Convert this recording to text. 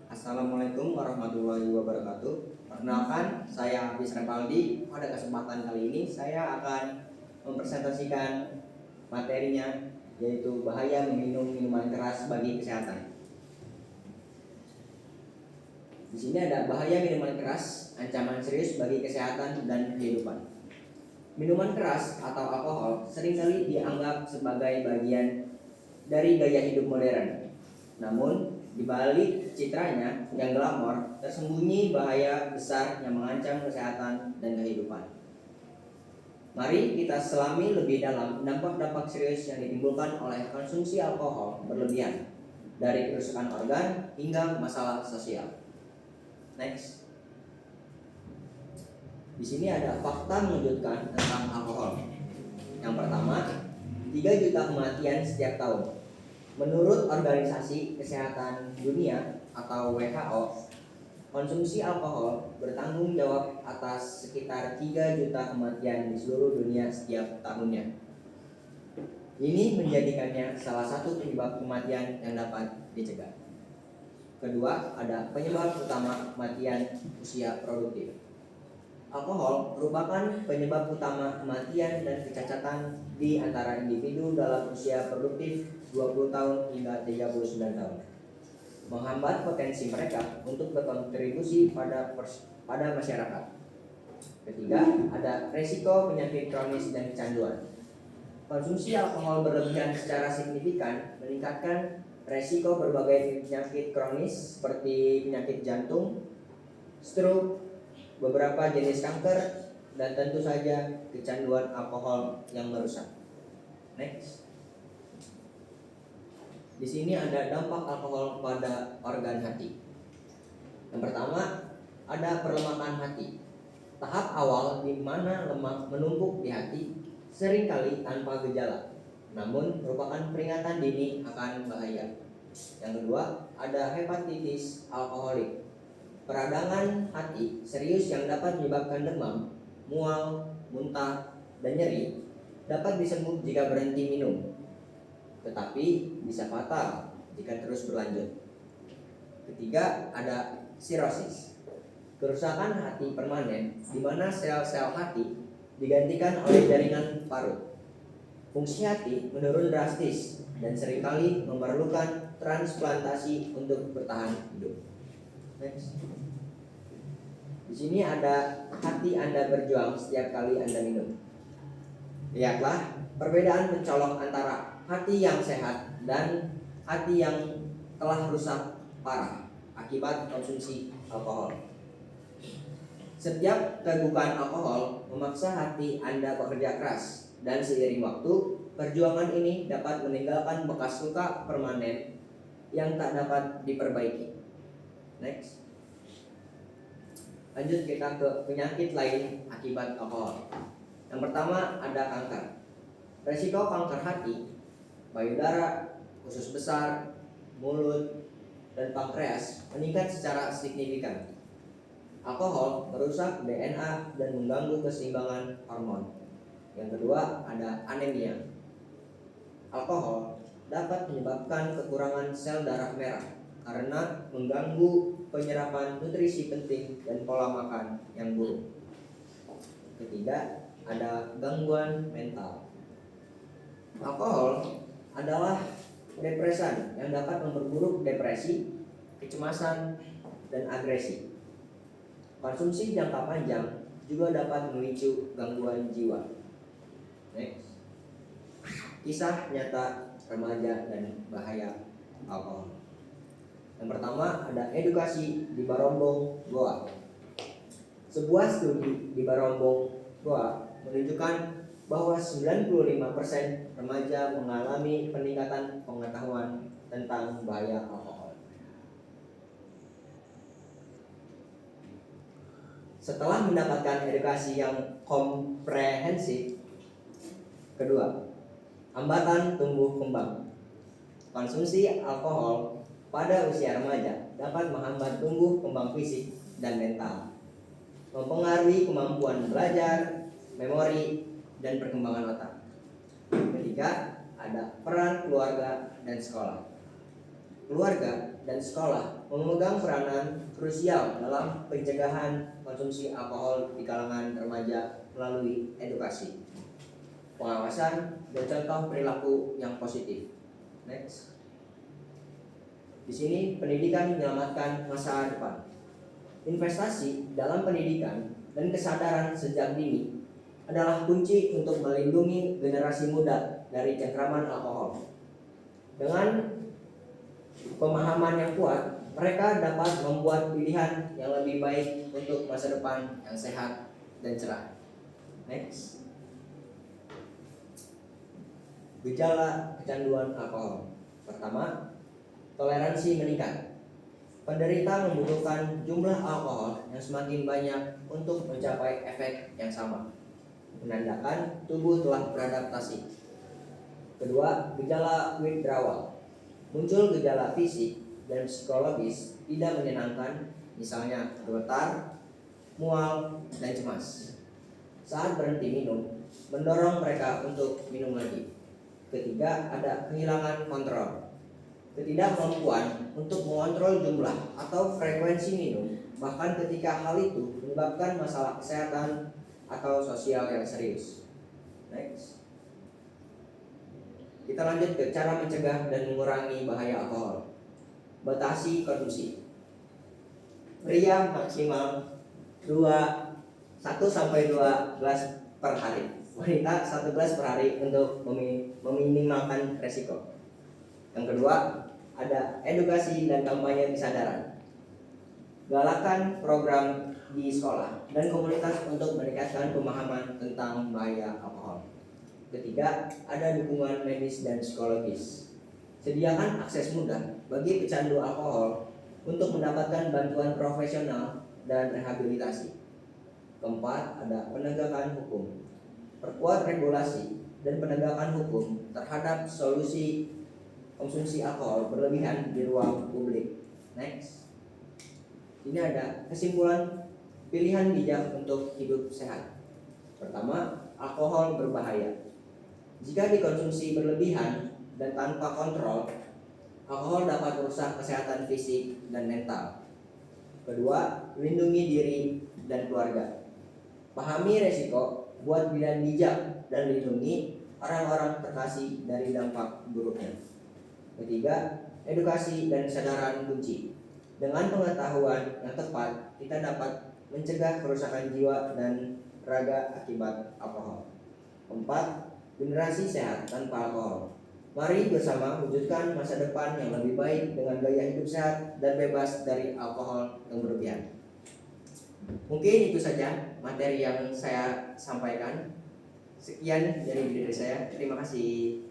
Assalamualaikum warahmatullahi wabarakatuh. Perkenalkan, saya Hafiz Repaldi. Pada kesempatan kali ini saya akan mempresentasikan materinya, yaitu bahaya meminum minuman keras bagi kesehatan. Di sini ada bahaya minuman keras, ancaman serius bagi kesehatan dan kehidupan. Minuman keras atau alkohol seringkali dianggap sebagai bagian dari gaya hidup modern. Namun, di balik citranya yang glamor, tersembunyi bahaya besar yang mengancam kesehatan dan kehidupan. Mari kita selami lebih dalam dampak-dampak serius yang ditimbulkan oleh konsumsi alkohol berlebihan, dari kerusakan organ hingga masalah sosial. Next. Di sini ada fakta mengejutkan tentang alkohol. Yang pertama, 3 juta kematian setiap tahun. Menurut Organisasi Kesehatan Dunia atau WHO, konsumsi alkohol bertanggung jawab atas sekitar 3 juta kematian di seluruh dunia setiap tahunnya. Ini menjadikannya salah satu penyebab kematian yang dapat dicegah. Kedua, ada penyebab utama kematian usia produktif. Alkohol merupakan penyebab utama kematian dan kecacatan di antara individu dalam usia produktif 20 tahun hingga 39 tahun. Menghambat potensi mereka untuk berkontribusi pada masyarakat. Ketiga, ada resiko penyakit kronis dan kecanduan. Konsumsi alkohol berlebihan secara signifikan meningkatkan resiko berbagai penyakit kronis seperti penyakit jantung, stroke, beberapa jenis kanker, dan tentu saja kecanduan alkohol yang merusak. Next. Di sini ada dampak alkohol pada organ hati. Yang pertama, ada perlemakan hati. Tahap awal di mana lemak menumpuk di hati seringkali tanpa gejala, namun merupakan peringatan dini akan bahaya. Yang kedua, ada hepatitis alkoholik. Peradangan hati serius yang dapat menyebabkan demam, mual, muntah, dan nyeri dapat disembuh jika berhenti minum, tetapi bisa fatal jika terus berlanjut. Ketiga, ada sirosis, kerusakan hati permanen di mana sel-sel hati digantikan oleh jaringan parut. Fungsi hati menurun drastis dan seringkali memerlukan transplantasi untuk bertahan hidup. Next. Di sini ada hati Anda berjuang setiap kali Anda minum. Lihatlah perbedaan mencolok antara hati yang sehat dan hati yang telah rusak parah akibat konsumsi alkohol. Setiap tegukan alkohol memaksa hati Anda bekerja keras, dan seiring waktu, perjuangan ini dapat meninggalkan bekas luka permanen yang tak dapat diperbaiki. Next. Lanjut kita ke penyakit lain akibat alkohol. Yang pertama ada kanker. Resiko kanker hati, payudara, usus besar, mulut, dan pankreas meningkat secara signifikan. Alkohol merusak DNA dan mengganggu keseimbangan hormon. Yang kedua ada anemia. Alkohol dapat menyebabkan kekurangan sel darah merah karena mengganggu penyerapan nutrisi penting dan pola makan yang buruk. Ketiga, ada gangguan mental. Alkohol adalah depresan yang dapat memperburuk depresi, kecemasan, dan agresi. Konsumsi jangka panjang juga dapat memicu gangguan jiwa. Next. Kisah nyata remaja dan bahaya alkohol. Yang pertama ada edukasi di Barombong, Goa. Sebuah studi di Barombong, Goa menunjukkan bahwa 95% remaja mengalami peningkatan pengetahuan tentang bahaya alkohol. Setelah mendapatkan edukasi yang komprehensif, kedua, hambatan tumbuh kembang. Konsumsi alkohol pada usia remaja dapat menghambat tumbuh kembang fisik dan mental, mempengaruhi kemampuan belajar, memori, dan perkembangan otak. Ketiga, ada ada peran keluarga dan sekolah. Keluarga dan sekolah memegang peranan krusial dalam pencegahan konsumsi alkohol di kalangan remaja melalui edukasi, pengawasan, dan contoh perilaku yang positif. Next. Di sini pendidikan menyelamatkan masa depan. Investasi dalam pendidikan dan kesadaran sejak dini adalah kunci untuk melindungi generasi muda dari cengkraman alkohol. Dengan pemahaman yang kuat, mereka dapat membuat pilihan yang lebih baik untuk masa depan yang sehat dan cerah. Next. Gejala kecanduan alkohol. Pertama, toleransi meningkat. Penderita membutuhkan jumlah alkohol yang semakin banyak untuk mencapai efek yang sama, menandakan tubuh telah beradaptasi. Kedua, gejala withdrawal. Muncul gejala fisik dan psikologis tidak menyenangkan, misalnya gemetar, mual, dan cemas. Saat berhenti minum, mendorong mereka untuk minum lagi. Ketiga, ada kehilangan kontrol. Ketidakmampuan untuk mengontrol jumlah atau frekuensi minum, bahkan ketika hal itu menyebabkan masalah kesehatan atau sosial yang serius. Next. Kita lanjut ke cara mencegah dan mengurangi bahaya alkohol. Batasi konsumsi. Pria maksimal 1 sampai 2 gelas per hari. Wanita 1 gelas per hari untuk meminimalkan resiko. Yang kedua, ada edukasi dan kampanye kesadaran. Galakan program di sekolah dan komunitas untuk meningkatkan pemahaman tentang bahaya alkohol. Ketiga, ada dukungan medis dan psikologis. Sediakan akses mudah bagi pecandu alkohol untuk mendapatkan bantuan profesional dan rehabilitasi. Keempat, ada penegakan hukum. Perkuat regulasi dan penegakan hukum terhadap solusi konsumsi alkohol berlebihan di ruang publik. Next. Ini ada kesimpulan pilihan bijak untuk hidup sehat. Pertama, alkohol berbahaya. Jika dikonsumsi berlebihan dan tanpa kontrol, alkohol dapat merusak kesehatan fisik dan mental. Kedua, lindungi diri dan keluarga. Pahami resiko, buat pilihan bijak, dan lindungi orang-orang terkasih dari dampak buruknya. Ketiga, edukasi dan kesadaran kunci. Dengan pengetahuan yang tepat, kita dapat mencegah kerusakan jiwa dan raga akibat alkohol. Keempat, generasi sehat tanpa alkohol. Mari bersama wujudkan masa depan yang lebih baik dengan gaya hidup sehat dan bebas dari alkohol yang berlebihan. Mungkin itu saja materi yang saya sampaikan. Sekian dari diri saya. Terima kasih.